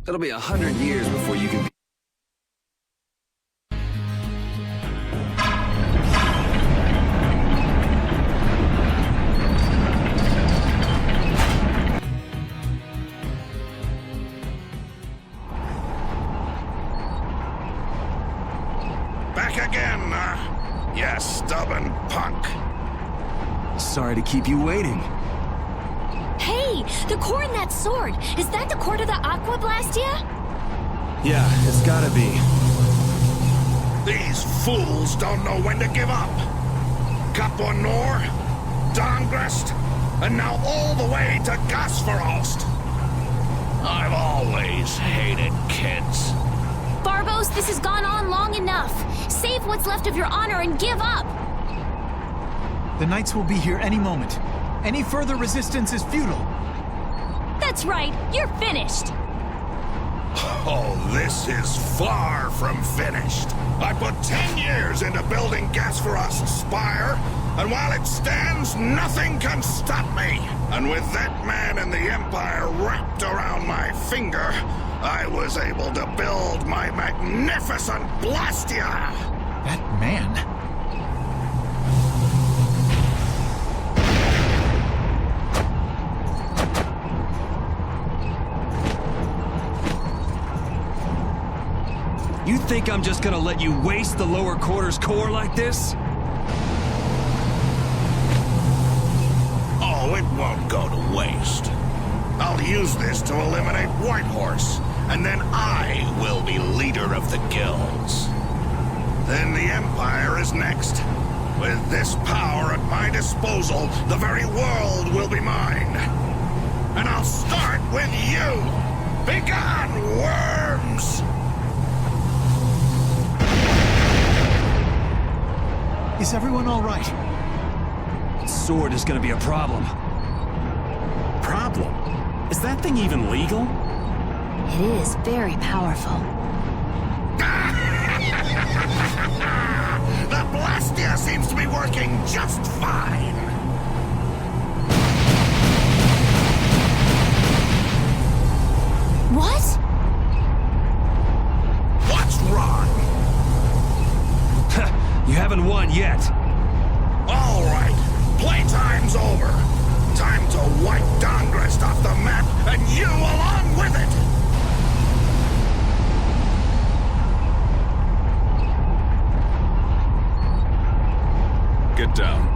It'll be 100 years before you can be... Back again, you stubborn punk. Sorry to keep you waiting. Hey, the core in that sword. Is that the core to the Aqua Blastia? Yeah, it's gotta be. These fools don't know when to give up. Kaponor, Dongrest, and now all the way to Gasferost. I've always hated kids. Barbos, this has gone on long enough. Save what's left of your honor and give up. The Knights will be here any moment. Any further resistance is futile. That's right, you're finished. Oh, this is far from finished. I put 10 years into building Gasferost's spire, and while it stands, nothing can stop me. And with that man and the Empire wrapped around my finger, I was able to build my magnificent Blastia! That man? You think I'm just gonna let you waste the lower quarters core like this? Oh, it won't go to waste. I'll use this to eliminate Whitehorse, and then I will be leader of the guilds. Then the Empire is next. With this power at my disposal, the very world will be mine. And I'll start with you! Begone, worms! Is everyone all right? Sword is gonna be a problem. Problem? Is that thing even legal? It is very powerful. The Blastia seems to be working just fine. What? What's wrong? You haven't won yet. All right, playtime's over. Time to wipe Dongrest off the map, and you along with it! Get down.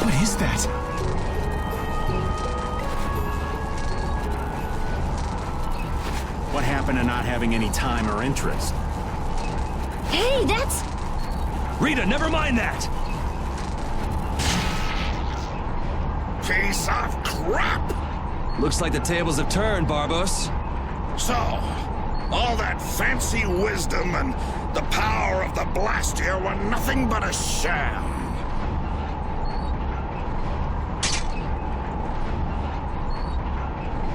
What is that? What happened to not having any time or interest? Hey, that's... Rita, never mind that! Piece of crap! Looks like the tables have turned, Barbos. So, all that fancy wisdom and the power of the Blastia were nothing but a sham.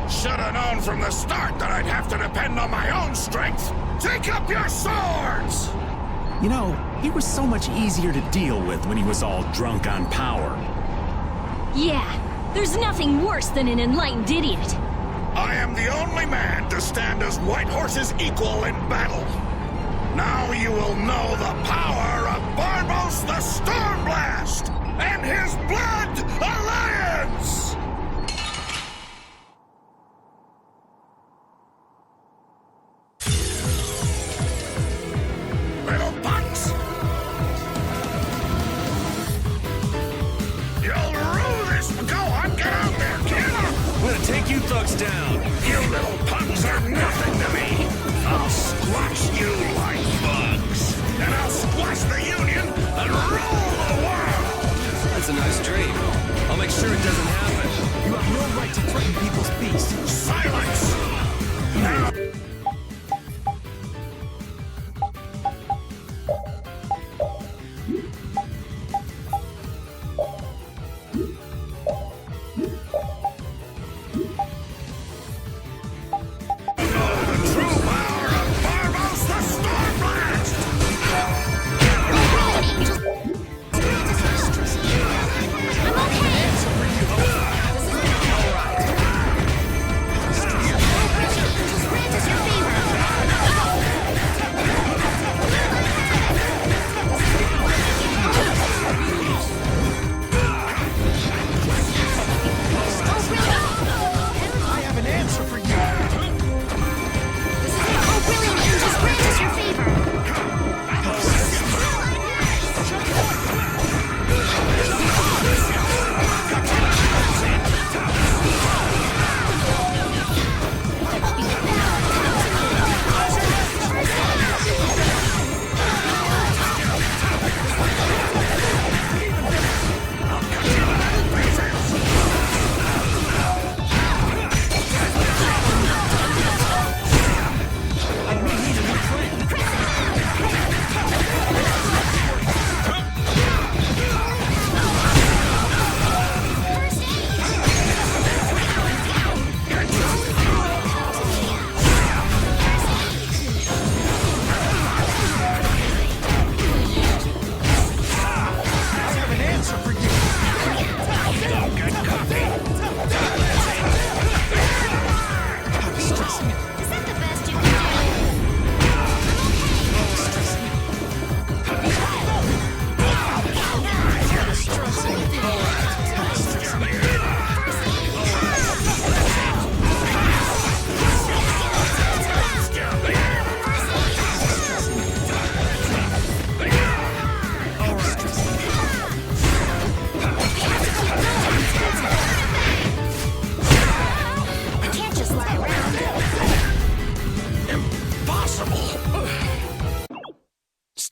Should have known from the start that I'd have to depend on my own strength. Take up your swords! You know, he was so much easier to deal with when he was all drunk on power. Yeah, there's nothing worse than an enlightened idiot. I am the only man to stand as Whitehorse's equal in battle. Now you will know the power of Barbos the Stormblast and his Blood Alliance!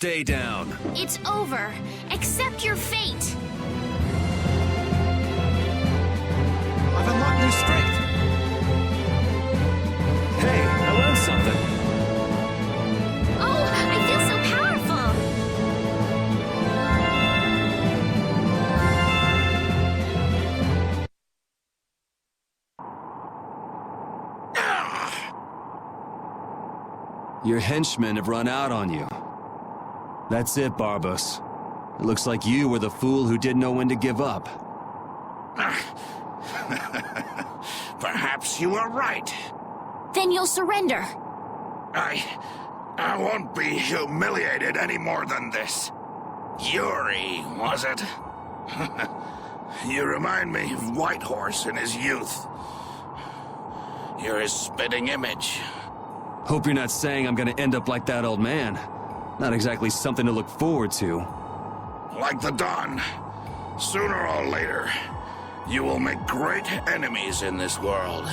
stay down. It's over. Accept your fate. I've unlocked new strength. Hey, I learned something. Oh, I feel so powerful. Your henchmen have run out on you. That's it, Barbos. It looks like you were the fool who didn't know when to give up. Perhaps you are right. Then you'll surrender. I won't be humiliated any more than this. Yuri, was it? You remind me of Whitehorse in his youth. You're his spitting image. Hope you're not saying I'm gonna end up like that old man. Not exactly something to look forward to. Like the Dawn. Sooner or later, you will make great enemies in this world.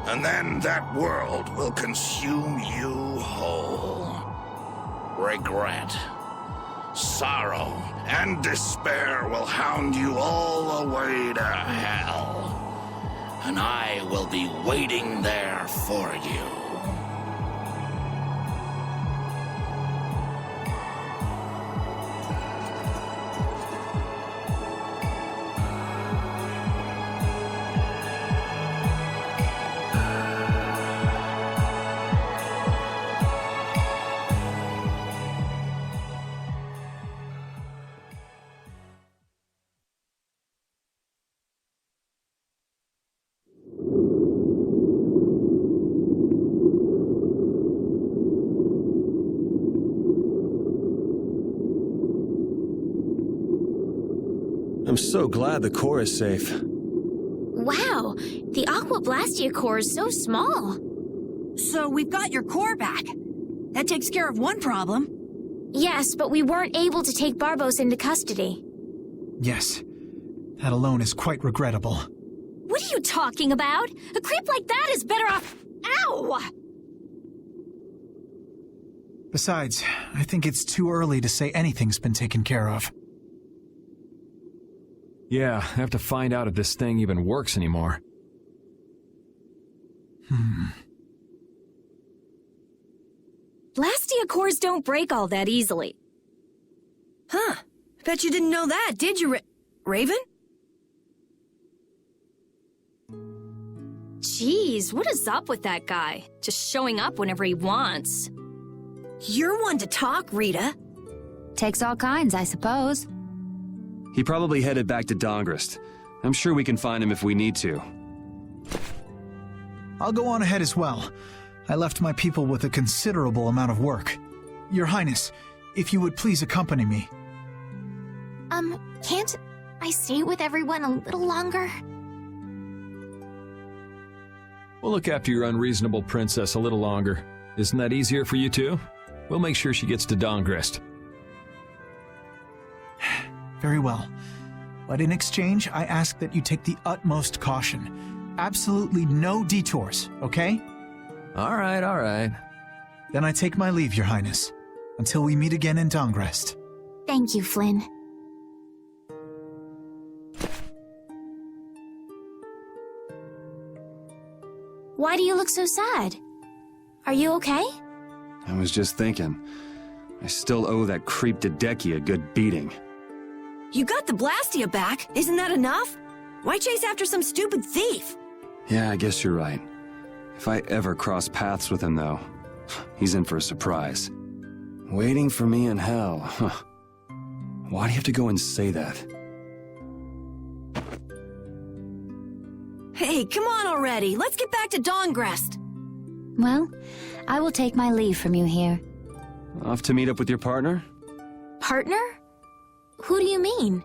And then that world will consume you whole. Regret, sorrow, and despair will hound you all the way to hell. And I will be waiting there for you. I'm so glad the core is safe. Wow, the Aqua Blastia core is so small. So we've got your core back. That takes care of one problem. Yes, but we weren't able to take Barbos into custody. Yes. That alone is quite regrettable. What are you talking about? A creep like that is better off... Ow! Besides, I think it's too early to say anything's been taken care of. Yeah, I have to find out if this thing even works anymore. Blastia cores don't break all that easily. Huh. Bet you didn't know that, did you, Raven? Jeez, what is up with that guy? Just showing up whenever he wants. You're one to talk, Rita. Takes all kinds, I suppose. He probably headed back to Dongrist. I'm sure we can find him if we need to. I'll go on ahead as well. I left my people with a considerable amount of work. Your Highness, if you would please accompany me. Can't I stay with everyone a little longer? We'll look after your unreasonable princess a little longer. Isn't that easier for you too? We'll make sure she gets to Dongrist. Very well. But in exchange, I ask that you take the utmost caution. Absolutely no detours, okay? All right. Then I take my leave, Your Highness. Until we meet again in Dongrest. Thank you, Flynn. Why do you look so sad? Are you okay? I was just thinking. I still owe that creep Hideki a good beating. You got the Blastia back. Isn't that enough? Why chase after some stupid thief? Yeah, I guess you're right. If I ever cross paths with him, though, he's in for a surprise. Waiting for me in hell, huh? Why do you have to go and say that? Hey, come on already. Let's get back to Dongrest. Well, I will take my leave from you here. Off to meet up with your partner? Partner? Who do you mean?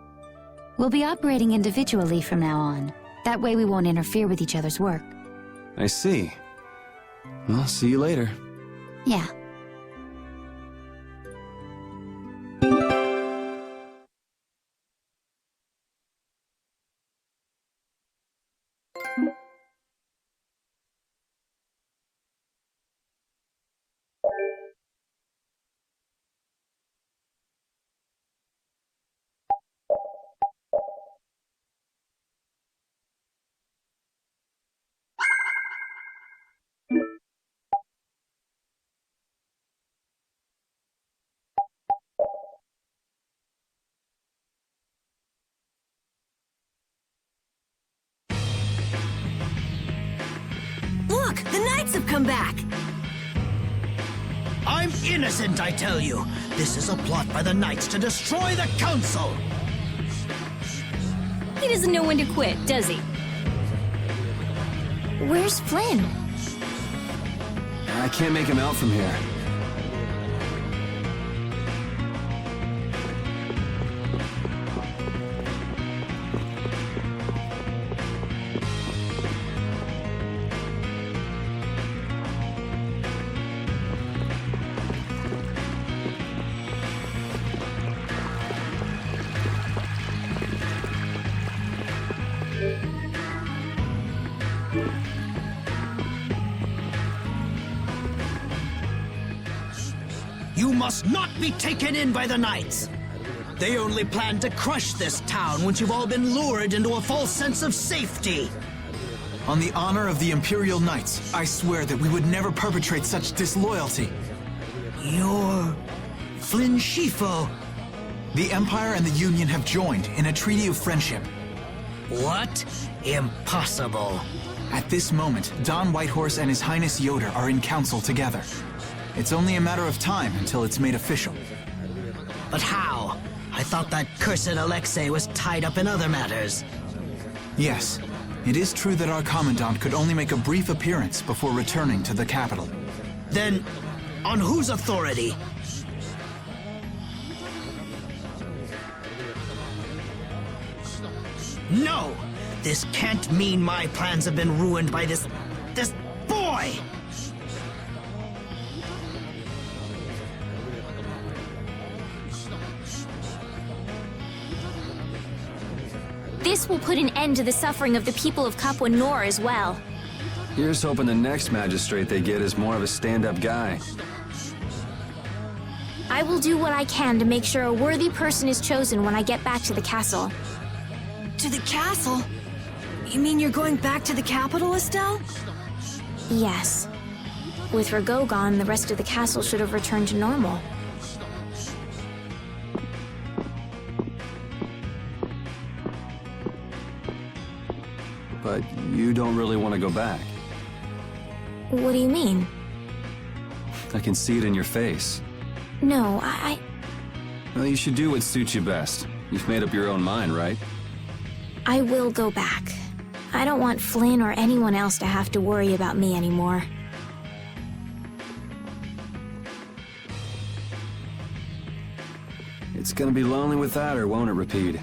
We'll be operating individually from now on. That way we won't interfere with each other's work. I see. Well, see you later. Yeah. Look, the Knights have come back. I'm innocent, I tell you. This is a plot by the Knights to destroy the Council. He doesn't know when to quit, does he? Where's Flynn? I can't make him out from here. You must not be taken in by the Knights. They only plan to crush this town once you've all been lured into a false sense of safety. On the honor of the Imperial Knights, I swear that we would never perpetrate such disloyalty. You're Flynn Schifo. The Empire and the Union have joined in a treaty of friendship. What? Impossible. At this moment, Don Whitehorse and His Highness Yoder are in council together. It's only a matter of time until it's made official. But how? I thought that cursed Alexei was tied up in other matters. Yes, it is true that our Commandant could only make a brief appearance before returning to the capital. Then, on whose authority? No! This can't mean my plans have been ruined by this boy! This will put an end to the suffering of the people of Capua Nor as well. Here's hoping the next magistrate they get is more of a stand-up guy. I will do what I can to make sure a worthy person is chosen when I get back to the castle. To the castle? You mean you're going back to the capital, Estelle? Yes. With Rago gone, the rest of the castle should have returned to normal. But you don't really want to go back. What do you mean? I can see it in your face. No, Well, you should do what suits you best. You've made up your own mind, right? I will go back. I don't want Flynn or anyone else to have to worry about me anymore. It's gonna be lonely without her, won't it, Rapide?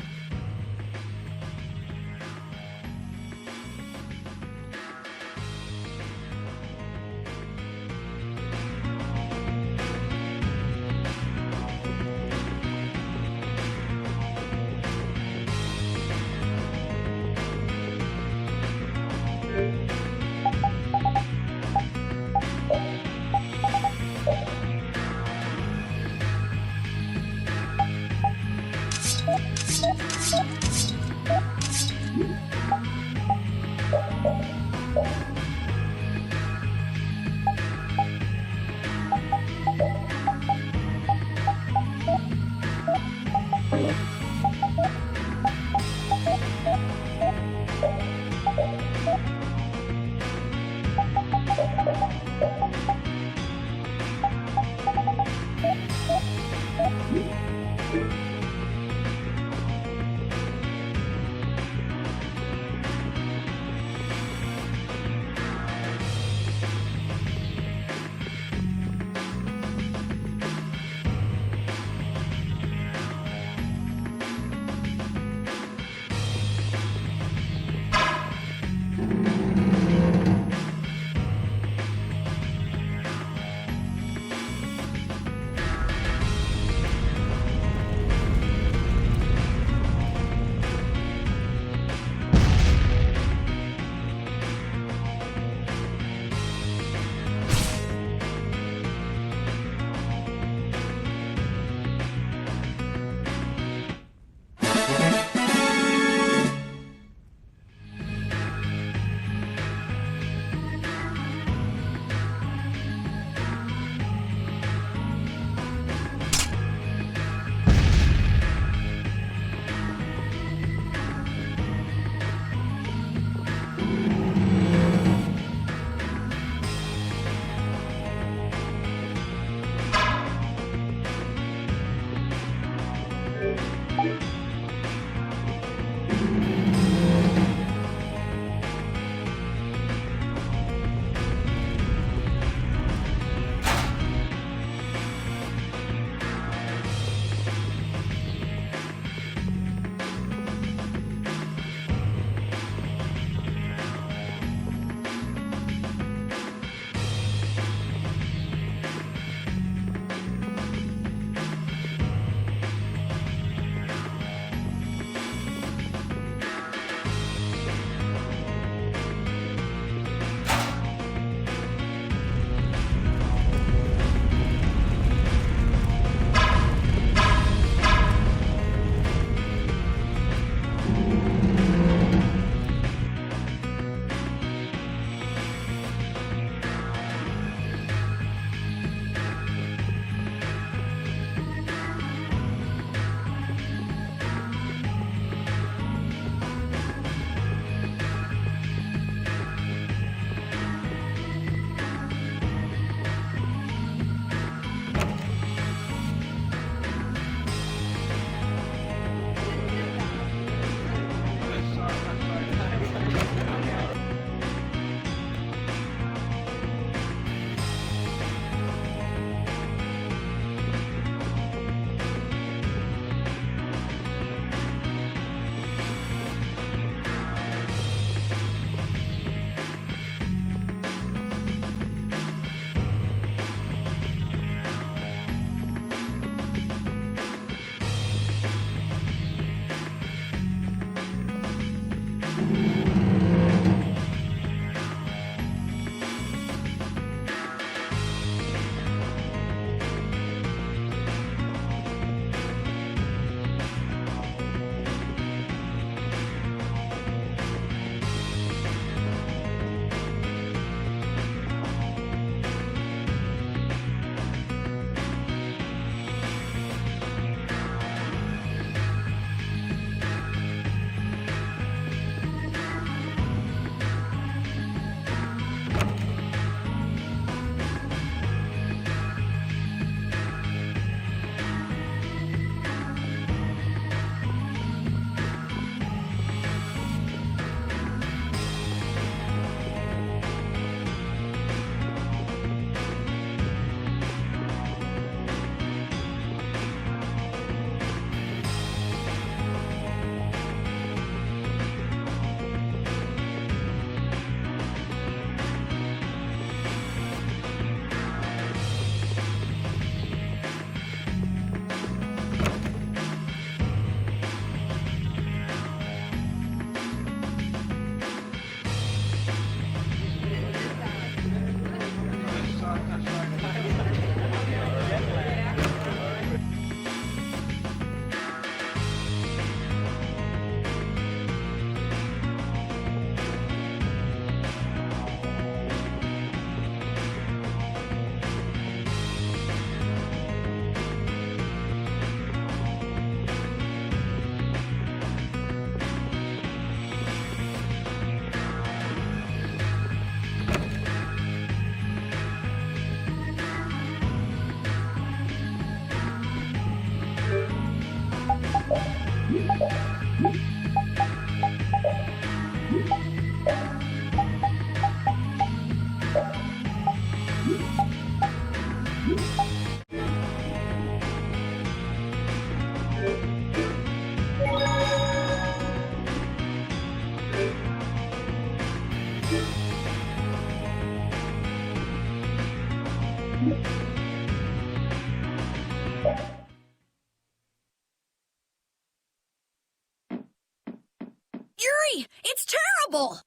Yuri, it's terrible!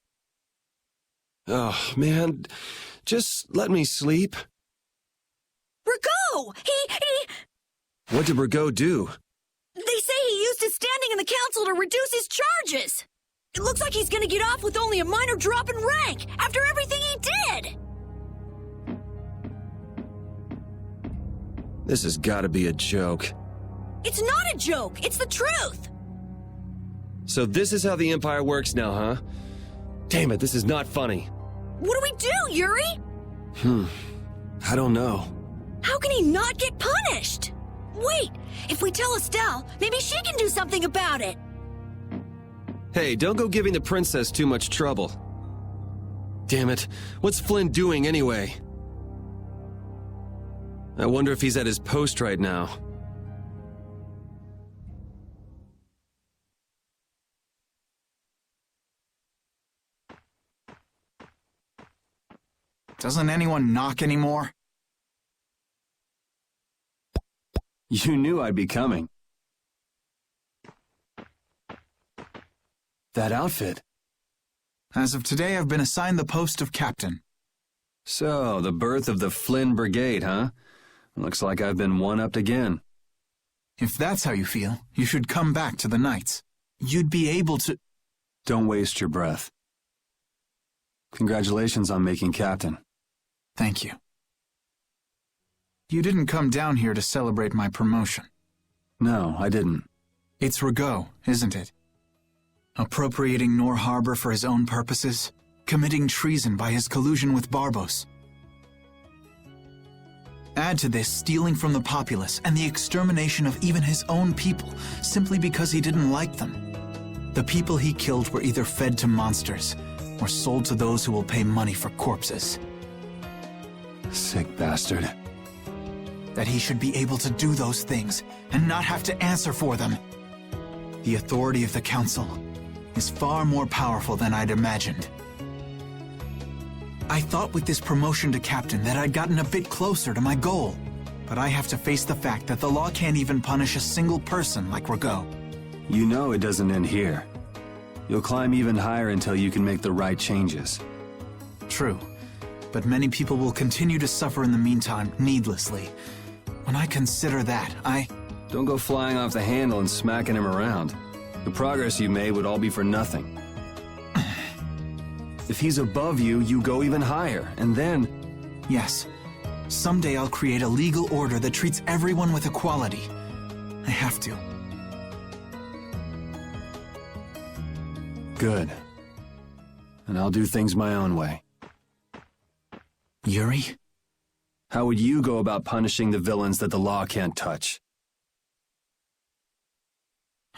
Oh, man. Just let me sleep. Rigaud! What did Rigaud do? They say he used his standing in the council to reduce his charges! It looks like he's gonna get off with only a minor drop in rank, after everything he did! This has got to be a joke. It's not a joke, it's the truth! So this is how the Empire works now, huh? Damn it, this is not funny. What do we do, Yuri? I don't know. How can he not get punished? Wait, if we tell Estelle, maybe she can do something about it! Hey, don't go giving the princess too much trouble. Damn it, what's Flynn doing anyway? I wonder if he's at his post right now. Doesn't anyone knock anymore? You knew I'd be coming. That outfit. As of today, I've been assigned the post of captain. So, the birth of the Flynn Brigade, huh? Looks like I've been one-upped again. If that's how you feel, you should come back to the Knights. You'd be able to... Don't waste your breath. Congratulations on making captain. Thank you. You didn't come down here to celebrate my promotion. No, I didn't. It's Rigaud, isn't it? Appropriating Nor Harbor for his own purposes, committing treason by his collusion with Barbos. Add to this stealing from the populace and the extermination of even his own people simply because he didn't like them. The people he killed were either fed to monsters or sold to those who will pay money for corpses. Sick bastard. That he should be able to do those things and not have to answer for them. The authority of the Council is far more powerful than I'd imagined. I thought with this promotion to captain that I'd gotten a bit closer to my goal, but I have to face the fact that the law can't even punish a single person like Rigaud. You know it doesn't end here. You'll climb even higher until you can make the right changes. True, but many people will continue to suffer in the meantime, needlessly. When I consider that, Don't go flying off the handle and smacking him around. The progress you made would all be for nothing. If he's above you, you go even higher, and then... Yes, someday I'll create a legal order that treats everyone with equality. I have to. Good. And I'll do things my own way. Yuri? How would you go about punishing the villains that the law can't touch?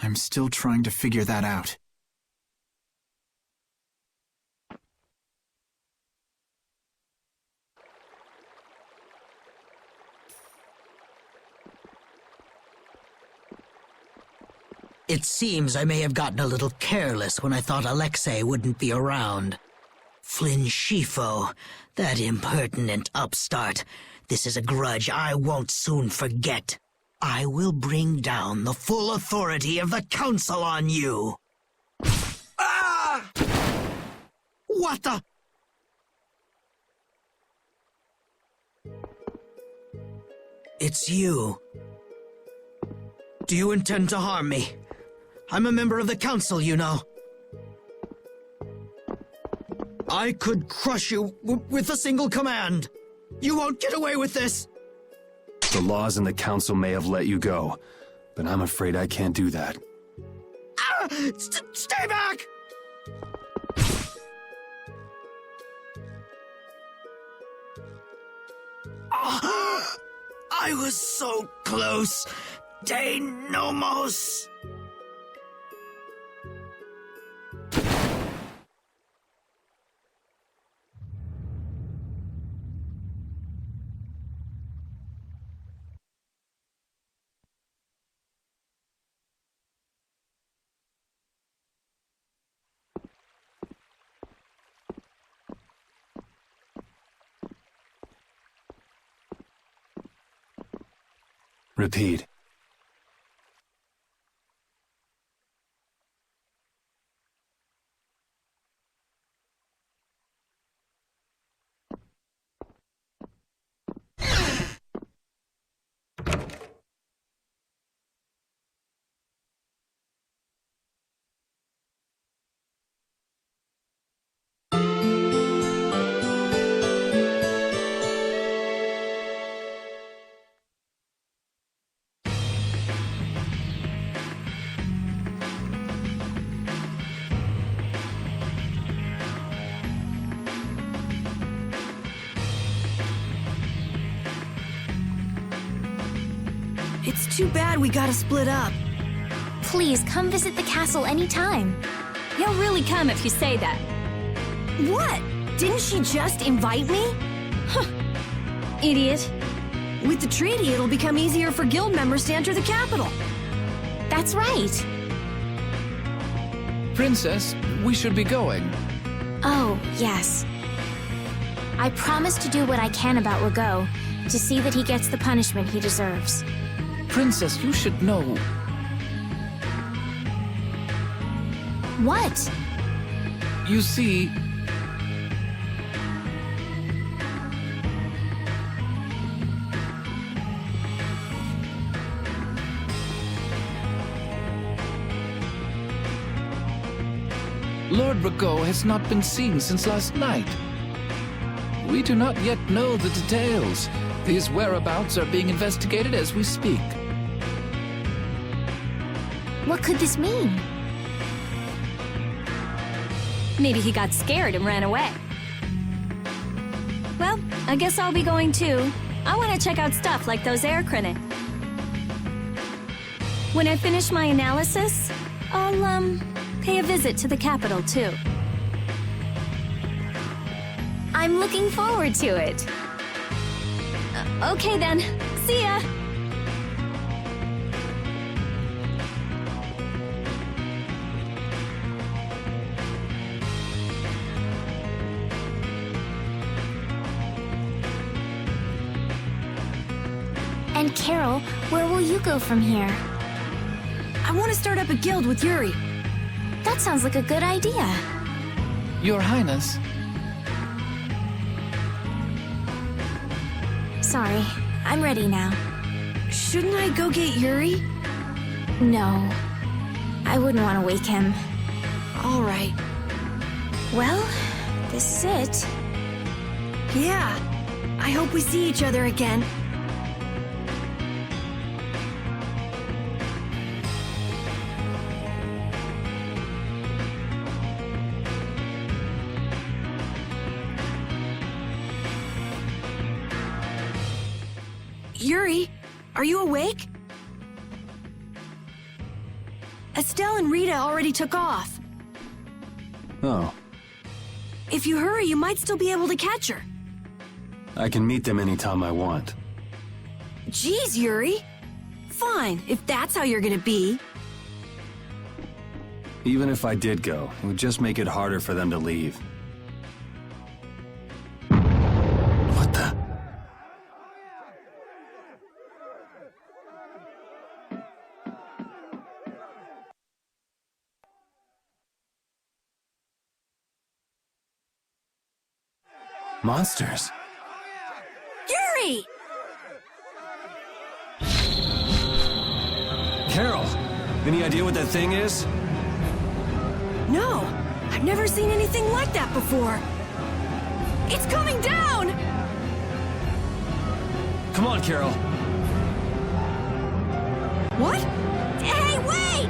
I'm still trying to figure that out. It seems I may have gotten a little careless when I thought Alexei wouldn't be around. Flynn Scifo, that impertinent upstart. This is a grudge I won't soon forget. I will bring down the full authority of the Council on you. Ah! What the? It's you. Do you intend to harm me? I'm a member of the Council, you know. I could crush you with a single command. You won't get away with this. The laws and the Council may have let you go, but I'm afraid I can't do that. Ah! Stay back! Ah! I was so close. De Nomos. Repeat. It's too bad we gotta split up. Please come visit the castle anytime. He'll really come if you say that. What? Didn't she just invite me? Huh. Idiot. With the treaty, it'll become easier for guild members to enter the capital. That's right. Princess, we should be going. Oh, yes. I promise to do what I can about Rago, to see that he gets the punishment he deserves. Princess, you should know. What? You see... Lord Rago has not been seen since last night. We do not yet know the details. His whereabouts are being investigated as we speak. What could this mean? Maybe he got scared and ran away. Well, I guess I'll be going too. I want to check out stuff like those air critics. When I finish my analysis, I'll, pay a visit to the capital too. I'm looking forward to it. Okay then. See ya! And Carol, where will you go from here? I want to start up a guild with Yuri. That sounds like a good idea. Your Highness. Sorry, I'm ready now. Shouldn't I go get Yuri? No, I wouldn't want to wake him. All right. Well, this is it. Yeah. I hope we see each other again. Yuri, are you awake? Estelle and Rita already took off. Oh, If you hurry, you might still be able to catch her. I can meet them anytime I want. Jeez, Yuri. Fine, if that's how you're gonna be. Even if I did go, it would just make it harder for them to leave. What the? Monsters. Yuri! Carol, any idea what that thing is? No, I've never seen anything like that before. It's coming down! Come on, Carol. What? Hey, wait!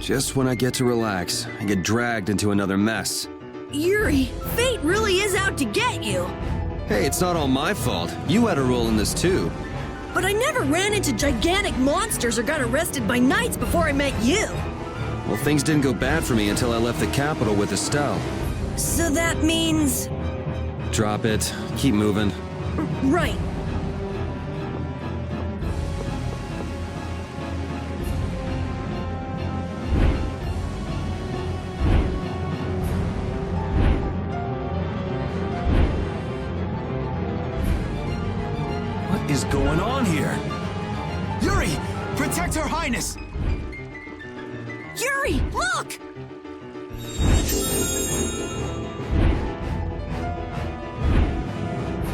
Just when I get to relax, I get dragged into another mess. Yuri, fate really is out to get you. Hey, it's not all my fault. You had a role in this too. But I never ran into gigantic monsters or got arrested by knights before I met you. Well, things didn't go bad for me until I left the capital with Estelle. So that means... Drop it. Keep moving. Right. is going on here? Yuri! Protect Her Highness! Yuri, look!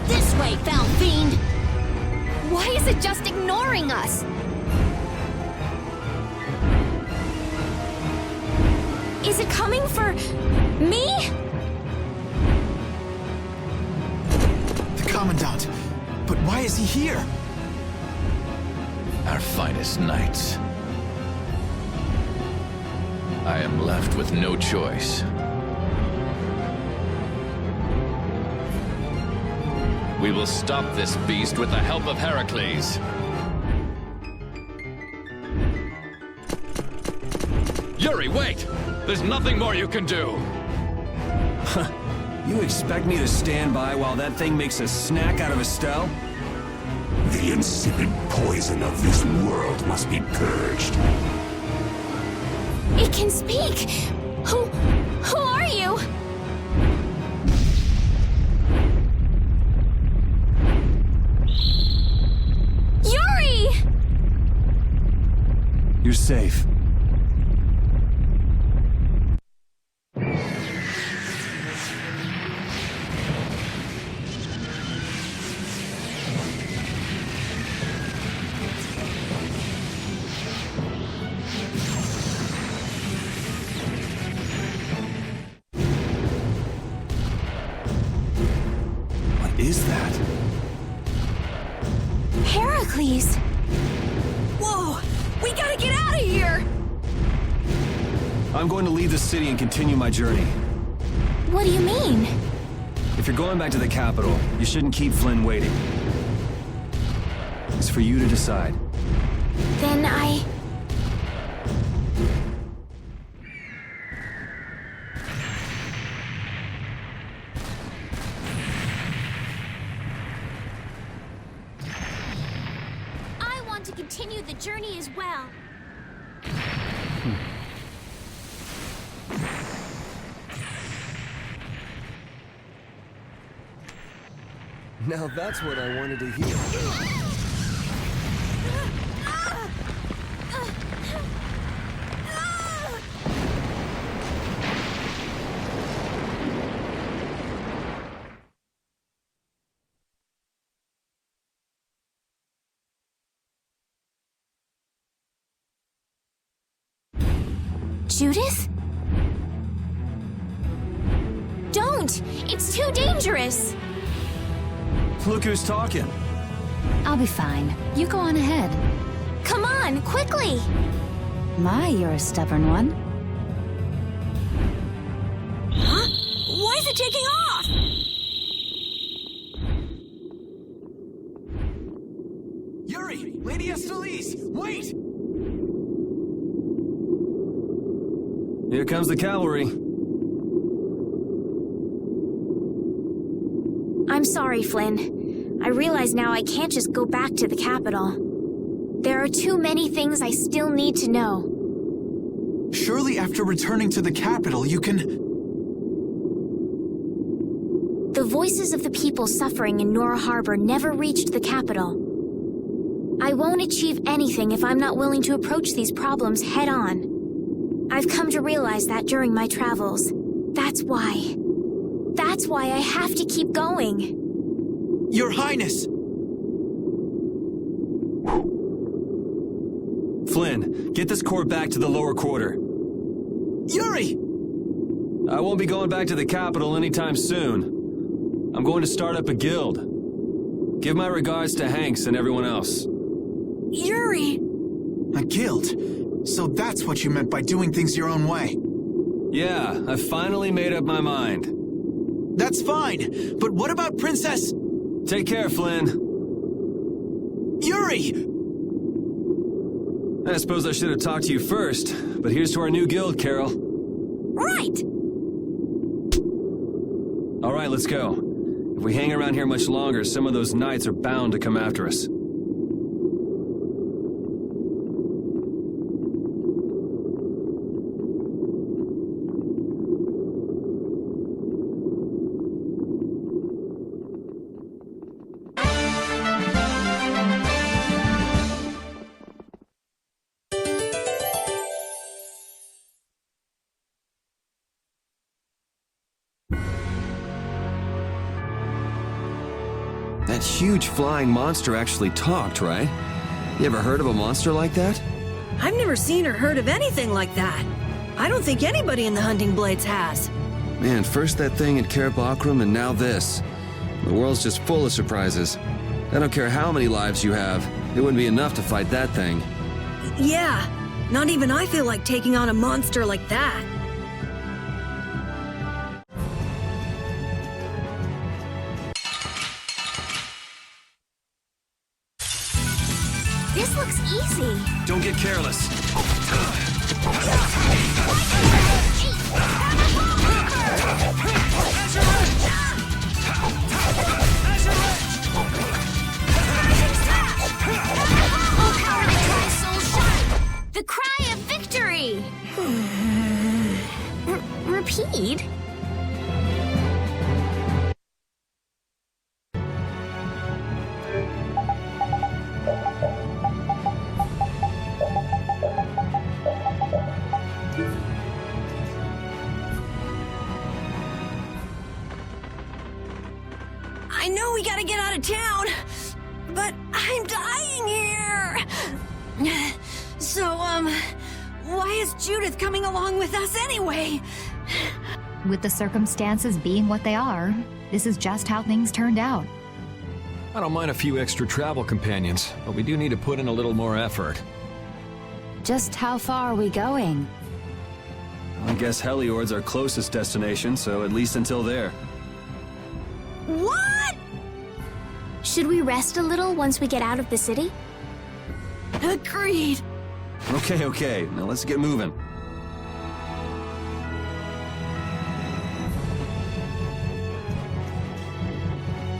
This way, foul fiend! Why is it just ignoring us? Is it coming for me? The Commandant. But why is he here? Our finest knights. I am left with no choice. We will stop this beast with the help of Heracles. Yuri, wait! There's nothing more you can do! You expect me to stand by while that thing makes a snack out of Estelle? The insipid poison of this world must be purged. It can speak! Who are you? Yuri! You're safe. What is that? Heracles! Whoa! We gotta get out of here! I'm going to leave the city and continue my journey. What do you mean? If you're going back to the capital, you shouldn't keep Flynn waiting. It's for you to decide. Then I want to continue the journey as well. Now that's what I wanted to hear. Judith? Don't! It's too dangerous! Look who's talking. I'll be fine. You go on ahead. Come on, quickly! My, you're a stubborn one. Huh? Why is it taking off? Yuri! Lady Estellise! Wait! Here comes the cavalry. I'm sorry, Flynn. I realize now I can't just go back to the capital. There are too many things I still need to know. Surely after returning to the capital, you can... The voices of the people suffering in Nora Harbor never reached the capital. I won't achieve anything if I'm not willing to approach these problems head-on. I've come to realize that during my travels. That's why. That's why I have to keep going. Your Highness! Flynn, get this corps back to the lower quarter. Yuri! I won't be going back to the capital anytime soon. I'm going to start up a guild. Give my regards to Hanks and everyone else. Yuri! A guild? So that's what you meant by doing things your own way. Yeah, I finally made up my mind. That's fine, but what about Princess... Take care, Flynn. Yuri! I suppose I should have talked to you first, but here's to our new guild, Carol. Right! All right, let's go. If we hang around here much longer, some of those knights are bound to come after us. That huge flying monster actually talked, right? You ever heard of a monster like that? I've never seen or heard of anything like that. I don't think anybody in the Hunting Blades has. Man, first that thing at Cair Bakram and now this. The world's just full of surprises. I don't care how many lives you have, it wouldn't be enough to fight that thing. Yeah, not even I feel like taking on a monster like that. This looks easy. Don't get careless. Oh, power the tri-soul shine! The cry of victory! Repeat? I know we gotta get out of town, but I'm dying here. So, why is Judith coming along with us anyway? With the circumstances being what they are, this is just how things turned out. I don't mind a few extra travel companions, but we do need to put in a little more effort. Just how far are we going? I guess Heliord's our closest destination, so at least until there. What? Should we rest a little once we get out of the city? Agreed. Okay, now let's get moving.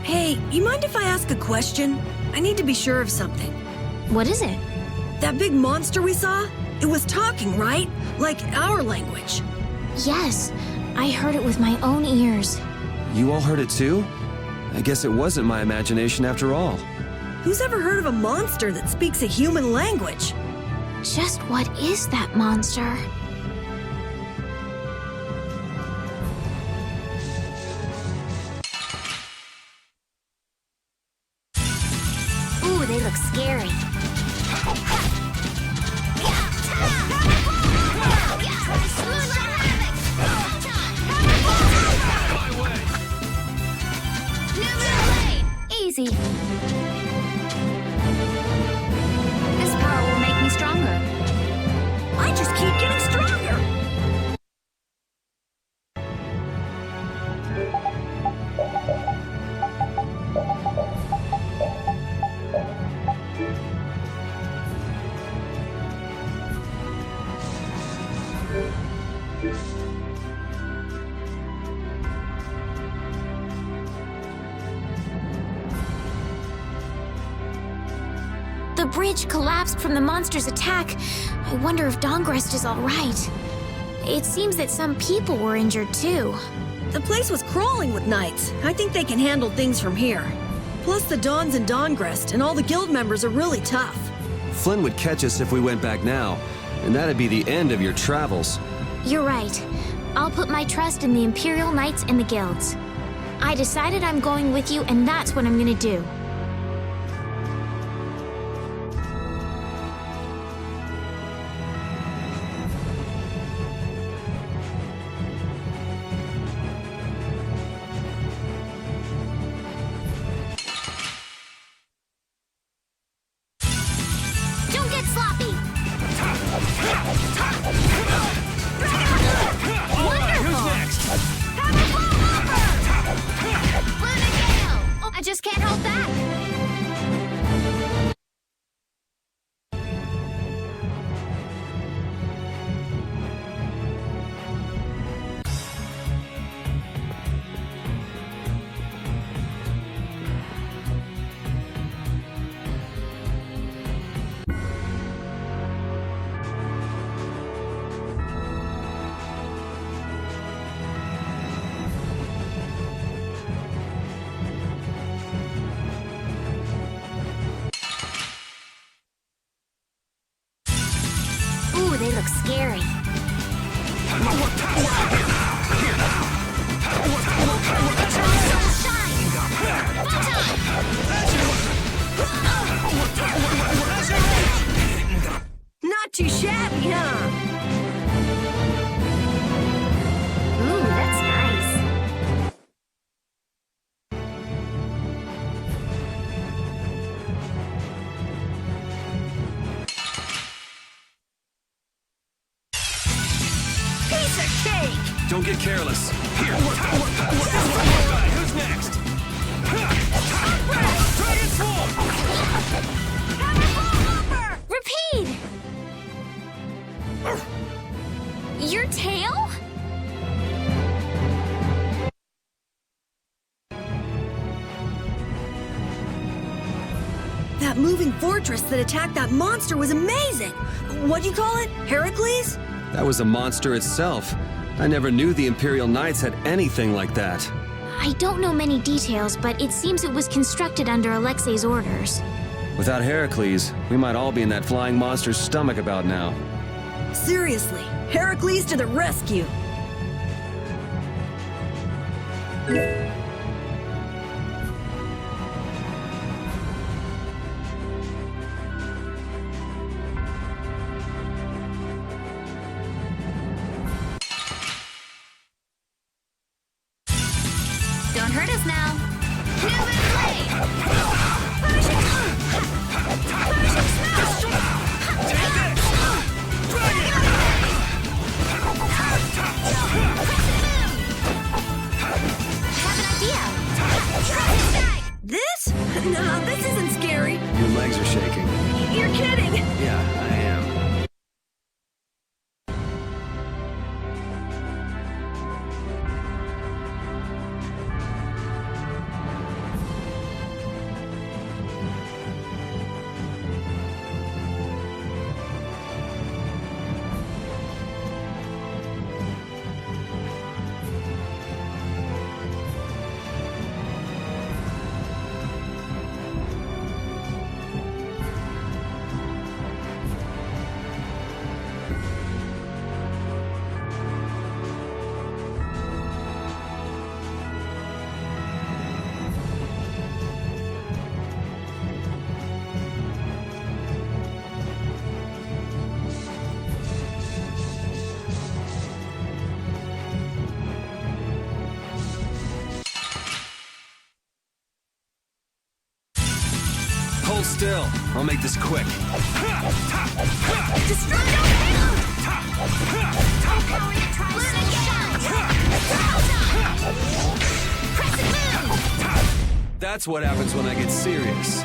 Hey, you mind if I ask a question? I need to be sure of something. What is it? That big monster we saw? It was talking, right? Like our language. Yes, I heard it with my own ears. You all heard it too? I guess it wasn't my imagination after all. Who's ever heard of a monster that speaks a human language? Just what is that monster? Ooh, they look scary. Easy. This power will make me stronger. I just keep getting stronger. The bridge collapsed from the monster's attack. I wonder if Dongrest is all right. It seems that some people were injured too. The place was crawling with knights. I think they can handle things from here. Plus the Dons and Dongrest and all the guild members are really tough. Flynn would catch us if we went back now, and that'd be the end of your travels. You're right. I'll put my trust in the Imperial Knights and the guilds. I decided I'm going with you, and that's what I'm gonna do. Don't get sloppy! Wonderful! Have a blow over! Lunar Gale! I just can't hold back! Don't get careless. Here. Who's next? Dragon Swarm! Repeat! Your tail? That moving fortress that attacked that monster was amazing! What do you call it? Heracles? That was a monster itself. I never knew the Imperial Knights had anything like that. I don't know many details, but it seems it was constructed under Alexei's orders. Without Heracles, we might all be in that flying monster's stomach about now. Seriously, Heracles to the rescue! Don't hurt us now. Human blade! Punishing Have an idea. This? No, this isn't scary. Your legs are shaking. You're kidding! Yeah, I am. Hold still. I'll make this quick. That's what happens when I get serious.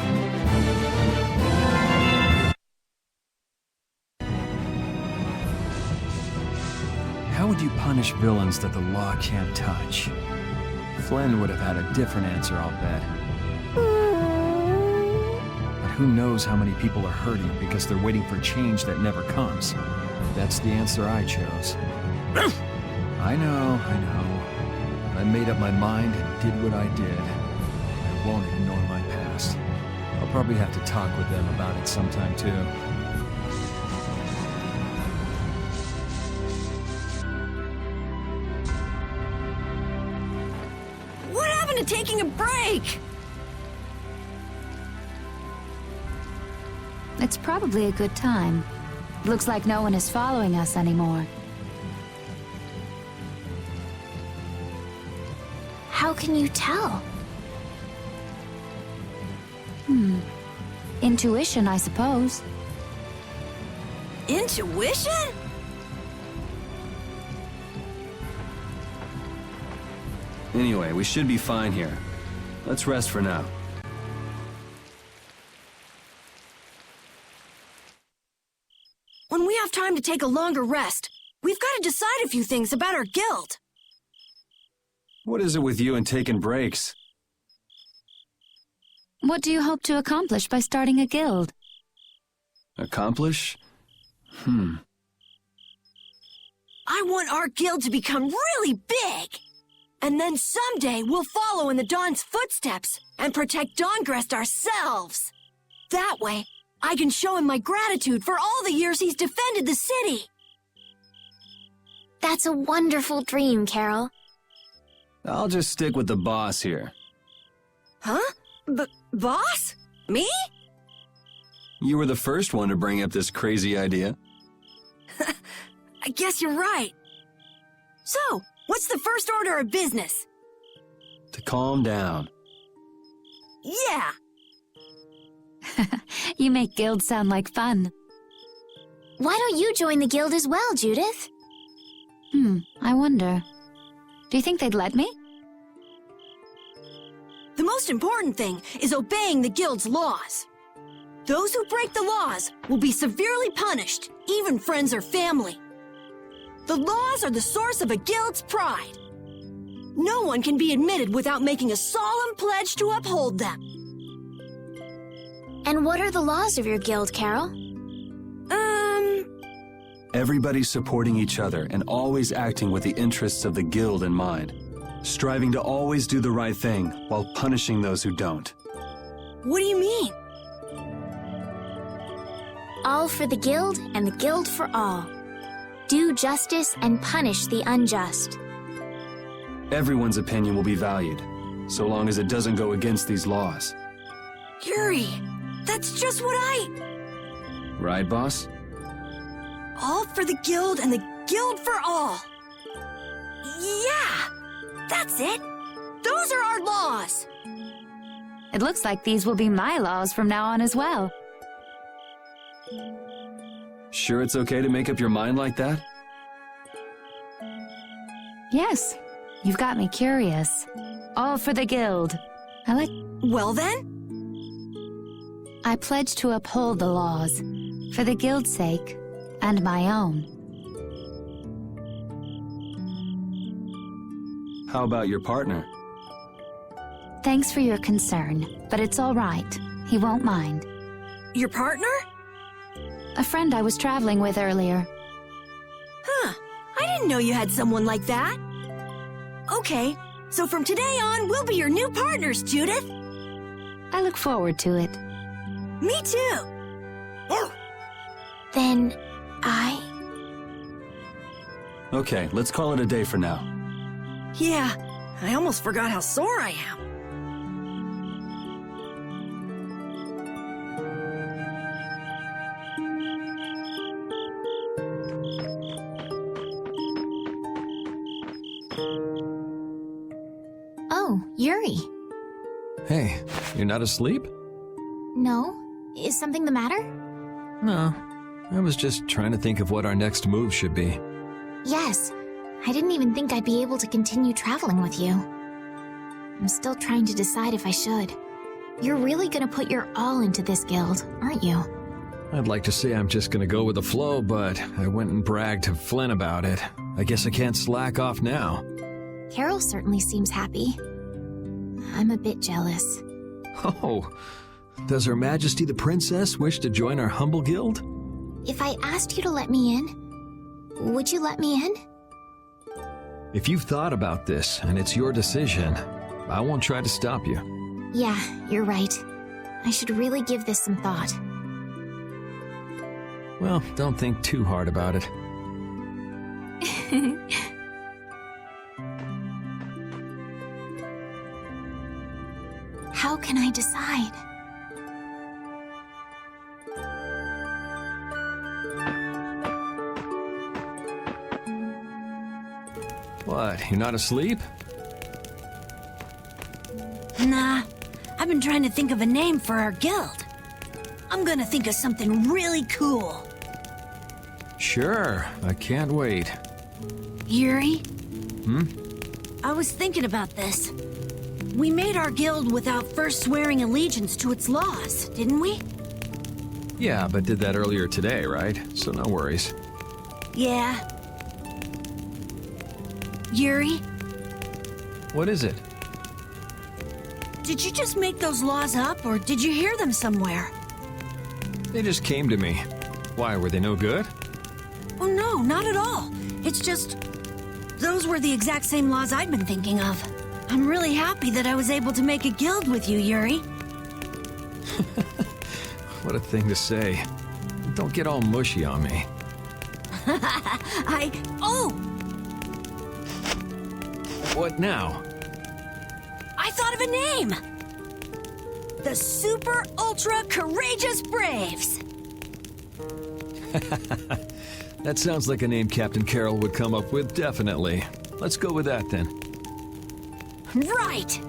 How would you punish villains that the law can't touch? Flynn would have had a different answer, I'll bet. But who knows how many people are hurting because they're waiting for change that never comes. That's the answer I chose. I know. I made up my mind and did what I did. I won't ignore my past. I'll probably have to talk with them about it sometime too. What happened to taking a break? It's probably a good time. Looks like no one is following us anymore. How can you tell? Intuition, I suppose. Intuition? Anyway, we should be fine here. Let's rest for now. When we have time to take a longer rest, we've got to decide a few things about our guild. What is it with you and taking breaks? What do you hope to accomplish by starting a guild? Accomplish? I want our guild to become really big. And then someday we'll follow in the Dawn's footsteps and protect Dawngrest ourselves. That way, I can show him my gratitude for all the years he's defended the city. That's a wonderful dream, Carol. I'll just stick with the boss here. Huh? Boss? Me? You were the first one to bring up this crazy idea. I guess you're right. So, what's the first order of business? To calm down. Yeah! You make guilds sound like fun. Why don't you join the guild as well, Judith? I wonder. Do you think they'd let me? The most important thing is obeying the guild's laws. Those who break the laws will be severely punished, even friends or family. The laws are the source of a guild's pride. No one can be admitted without making a solemn pledge to uphold them. And what are the laws of your guild, Carol? Everybody supporting each other and always acting with the interests of the guild in mind. Striving to always do the right thing while punishing those who don't. What do you mean? All for the guild and the guild for all. Do justice and punish the unjust. Everyone's opinion will be valued, so long as it doesn't go against these laws. Yuri, that's just what I... Right, boss? All for the guild and the guild for all. Yeah, that's it. Those are our laws. It looks like these will be my laws from now on as well. Sure it's okay to make up your mind like that? Yes, you've got me curious. All for the guild. Well then? I pledge to uphold the laws, for the guild's sake, and my own. How about your partner? Thanks for your concern, but it's all right. He won't mind. Your partner? A friend I was traveling with earlier. Huh, I didn't know you had someone like that. Okay, so from today on, we'll be your new partners, Judith. I look forward to it. Me too. Then, Okay, let's call it a day for now. Yeah, I almost forgot how sore I am. Oh, Yuri. Hey, you're not asleep? No? Is something the matter? No. I was just trying to think of what our next move should be. Yes. I didn't even think I'd be able to continue traveling with you. I'm still trying to decide if I should. You're really gonna put your all into this guild, aren't you? I'd like to say I'm just gonna go with the flow, but I went and bragged to Flynn about it. I guess I can't slack off now. Carol certainly seems happy. I'm a bit jealous. Oh, does Her Majesty the Princess wish to join our humble guild? If I asked you to let me in, would you let me in? If you've thought about this and it's your decision, I won't try to stop you. Yeah, you're right. I should really give this some thought. Well, don't think too hard about it. How can I decide? What, you're not asleep? Nah, I've been trying to think of a name for our guild. I'm gonna think of something really cool. Sure, I can't wait. Yuri? I was thinking about this. We made our guild without first swearing allegiance to its laws, didn't we? Yeah, but did that earlier today, right? So no worries. Yeah. Yuri, What is it? did you just make those laws up, or did you hear them somewhere? They just came to me. Why, were they no good? Oh no, not at all. It's just... those were the exact same laws I'd been thinking of. I'm really happy that I was able to make a guild with you, Yuri. What a thing to say. Don't get all mushy on me. Oh! What now? I thought of a name! The Super Ultra Courageous Braves! That sounds like a name Captain Carroll would come up with, definitely. Let's go with that then. Right!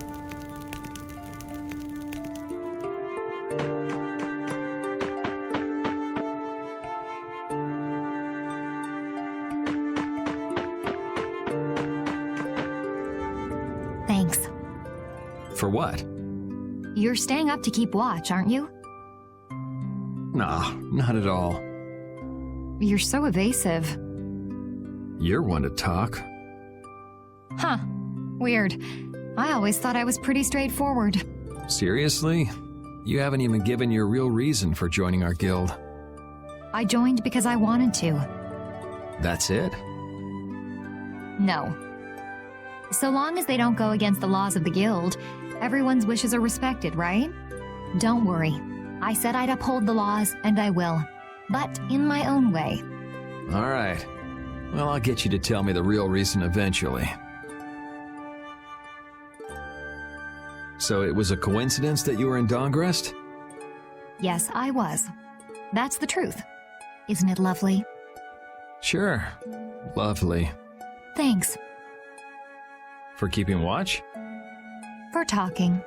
For what? You're staying up to keep watch, aren't you? Nah, not at all. You're so evasive. You're one to talk. Huh. Weird. I always thought I was pretty straightforward. Seriously? You haven't even given your real reason for joining our guild. I joined because I wanted to. That's it? No. So long as they don't go against the laws of the guild, everyone's wishes are respected, right? Don't worry. I said I'd uphold the laws, and I will. But in my own way. All right. Well, I'll get you to tell me the real reason eventually. So it was a coincidence that you were in Dawngrest? Yes, I was. That's the truth. Isn't it lovely? Sure. Lovely. Thanks. For keeping watch? For talking.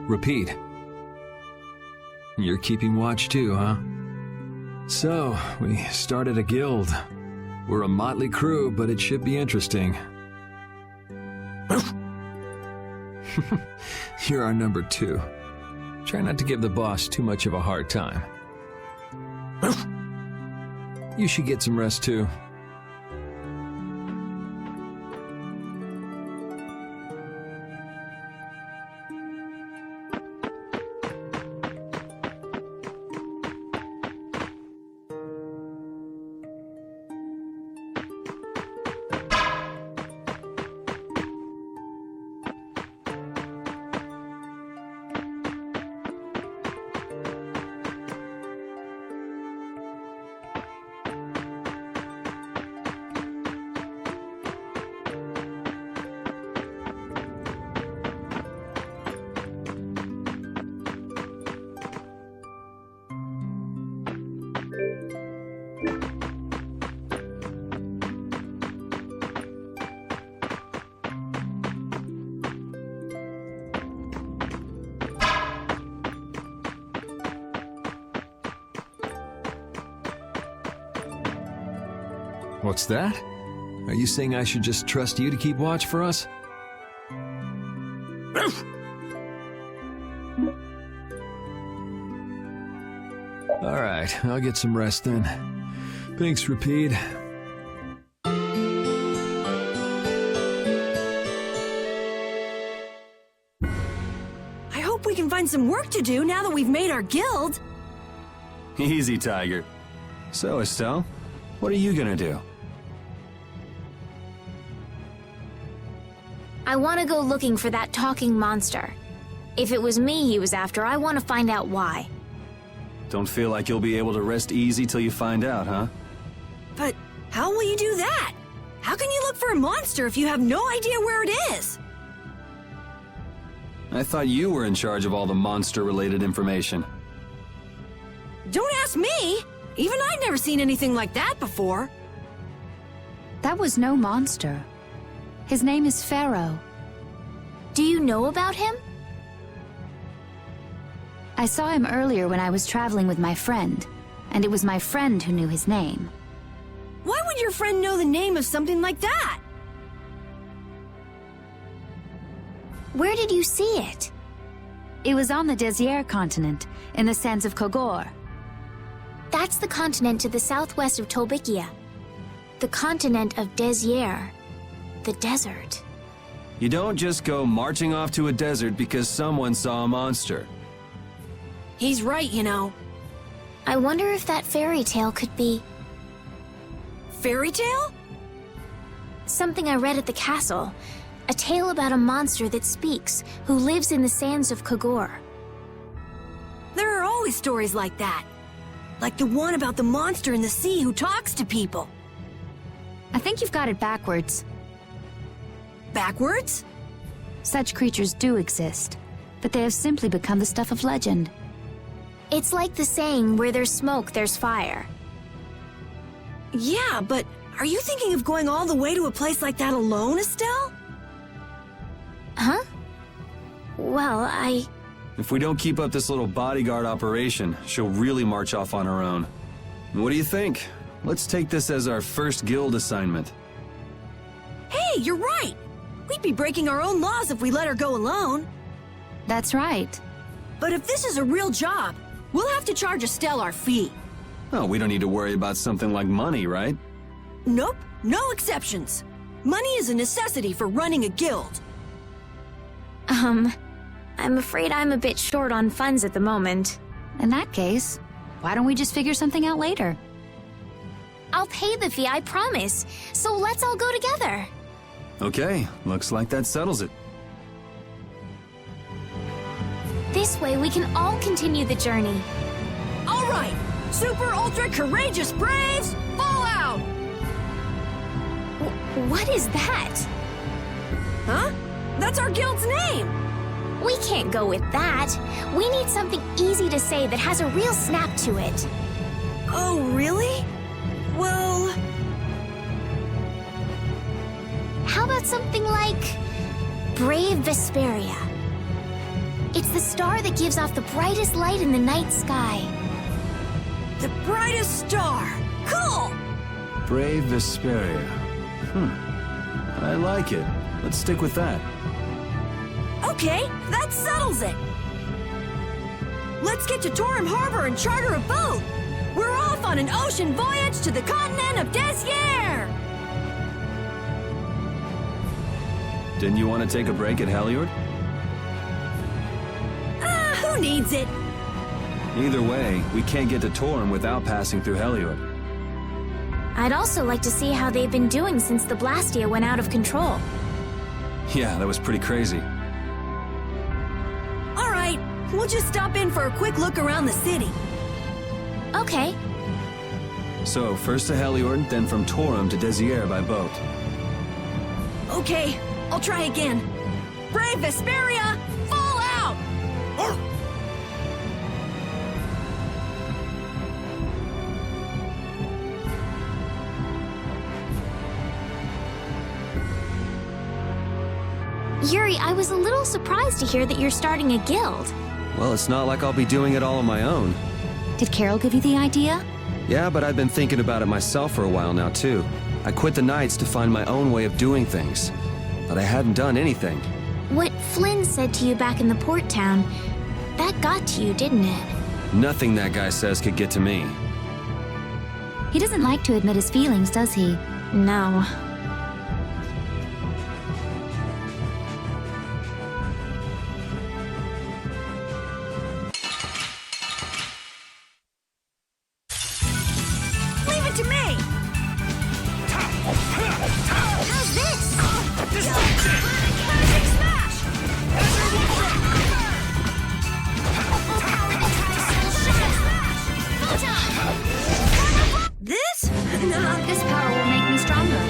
Repeat. You're keeping watch too, huh? So, we started a guild. We're a motley crew, but it should be interesting. You're our number 2. Try not to give the boss too much of a hard time. You should get some rest too. What's that? Are you saying I should just trust you to keep watch for us? All right, I'll get some rest then. Thanks, Rapide. I hope we can find some work to do now that we've made our guild. Easy, Tiger. So, Estelle, what are you gonna do? I want to go looking for that talking monster. If it was me he was after, I want to find out why. Don't feel like you'll be able to rest easy till you find out, huh? But how will you do that? How can you look for a monster if you have no idea where it is? I thought you were in charge of all the monster-related information. Don't ask me! Even I've never seen anything like that before. That was no monster. His name is Pharaoh. Do you know about him? I saw him earlier when I was traveling with my friend, and it was my friend who knew his name. Why would your friend know the name of something like that? Where did you see it? It was on the Désert continent, in the sands of Kogor. That's the continent to the southwest of Tolbikia. The continent of Désert. The desert. You don't just go marching off to a desert because someone saw a monster. He's right, you know. I wonder if that fairy tale could be... Fairy tale? Something I read at the castle. A tale about a monster that speaks, who lives in the sands of Kogor. There are always stories like that. Like the one about the monster in the sea who talks to people. I think you've got it backwards. Backwards? Such creatures do exist, but they have simply become the stuff of legend. It's like the saying, where there's smoke, there's fire. Yeah, but are you thinking of going all the way to a place like that alone, Estelle? Huh? Well, If we don't keep up this little bodyguard operation, she'll really march off on her own. What do you think? Let's take this as our first guild assignment. Hey, you're right! We'd be breaking our own laws if we let her go alone. That's right. But if this is a real job, we'll have to charge Estelle our fee. Oh, we don't need to worry about something like money, right? Nope, no exceptions. Money is a necessity for running a guild. I'm afraid I'm a bit short on funds at the moment. In that case, why don't we just figure something out later? I'll pay the fee, I promise. So let's all go together. Okay, looks like that settles it. This way we can all continue the journey. All right, super ultra courageous braves, fall out! What is that? Huh? That's our guild's name! We can't go with that. We need something easy to say that has a real snap to it. Oh, really? Well... How about something like Brave Vesperia? It's the star that gives off the brightest light in the night sky. The brightest star! Cool! Brave Vesperia. I like it. Let's stick with that. Okay, that settles it! Let's get to Torim Harbor and charter a boat! We're off on an ocean voyage to the continent of Desier! Didn't you want to take a break at Heliord? Who needs it? Either way, we can't get to Torim without passing through Heliord. I'd also like to see how they've been doing since the Blastia went out of control. Yeah, that was pretty crazy. All right, we'll just stop in for a quick look around the city. Okay. So, first to Heliord, then from Torim to Desier by boat. Okay, I'll try again. Brave Vesperia, fall out! Yuri, I was a little surprised to hear that you're starting a guild. Well, it's not like I'll be doing it all on my own. Did Carol give you the idea? Yeah, but I've been thinking about it myself for a while now, too. I quit the Knights to find my own way of doing things. But I hadn't done anything. What Flynn said to you back in the port town, that got to you, didn't it? Nothing that guy says could get to me. He doesn't like to admit his feelings, does he? No. Leave it to me! How's this? Magic smash! This? Nah, This power will make me stronger.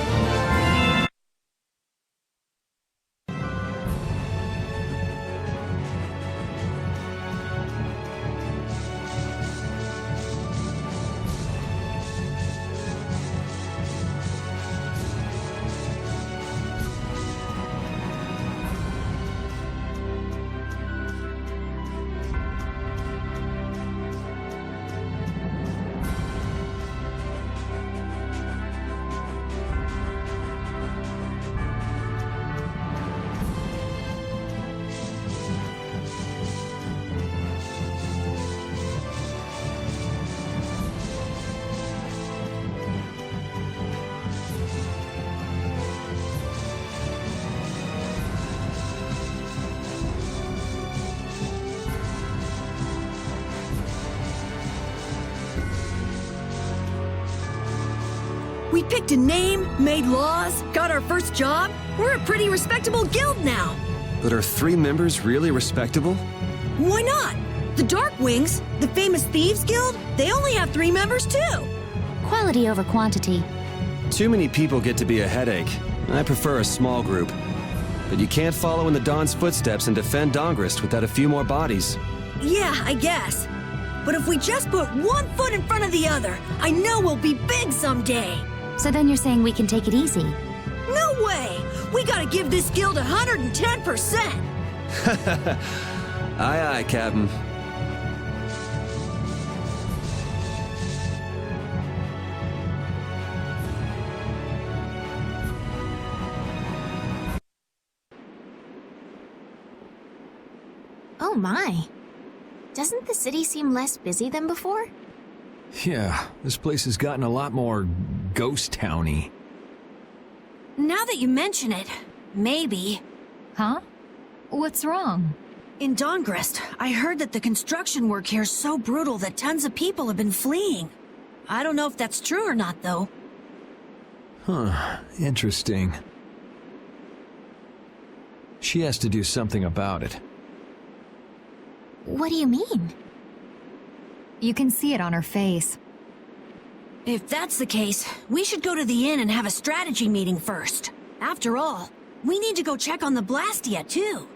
We picked a name, made laws, got our first job. We're a pretty respectable guild now. But are 3 members really respectable? Why not? The Dark Wings, the famous thieves guild, they only have 3 members too. Quality over quantity. Too many people get to be a headache. I prefer a small group. But you can't follow in the Dawn's footsteps and defend Dongrist without a few more bodies. Yeah, I guess. But if we just put one foot in front of the other, I know we'll be big someday. So then you're saying we can take it easy? No way! We gotta give this guild 110%! Aye, aye, Captain. Oh my. Doesn't the city seem less busy than before? Yeah, this place has gotten a lot more ghost towny. Now that you mention it, maybe. Huh? What's wrong? In Dawngrest, I heard that the construction work here is so brutal that tons of people have been fleeing. I don't know if that's true or not, though. Huh, interesting. She has to do something about it. What do you mean? You can see it on her face. If that's the case, we should go to the inn and have a strategy meeting first. After all, we need to go check on the Blastia, too.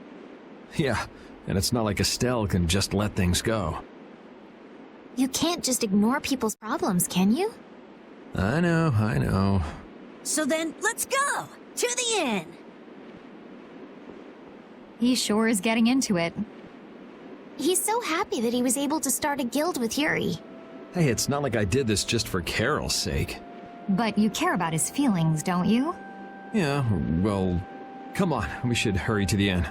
Yeah, and it's not like Estelle can just let things go. You can't just ignore people's problems, can you? I know. So then, let's go! To the inn! He sure is getting into it. He's so happy that he was able to start a guild with Yuri. Hey, it's not like I did this just for Carol's sake. But you care about his feelings, don't you? Yeah, well, come on, we should hurry to the inn.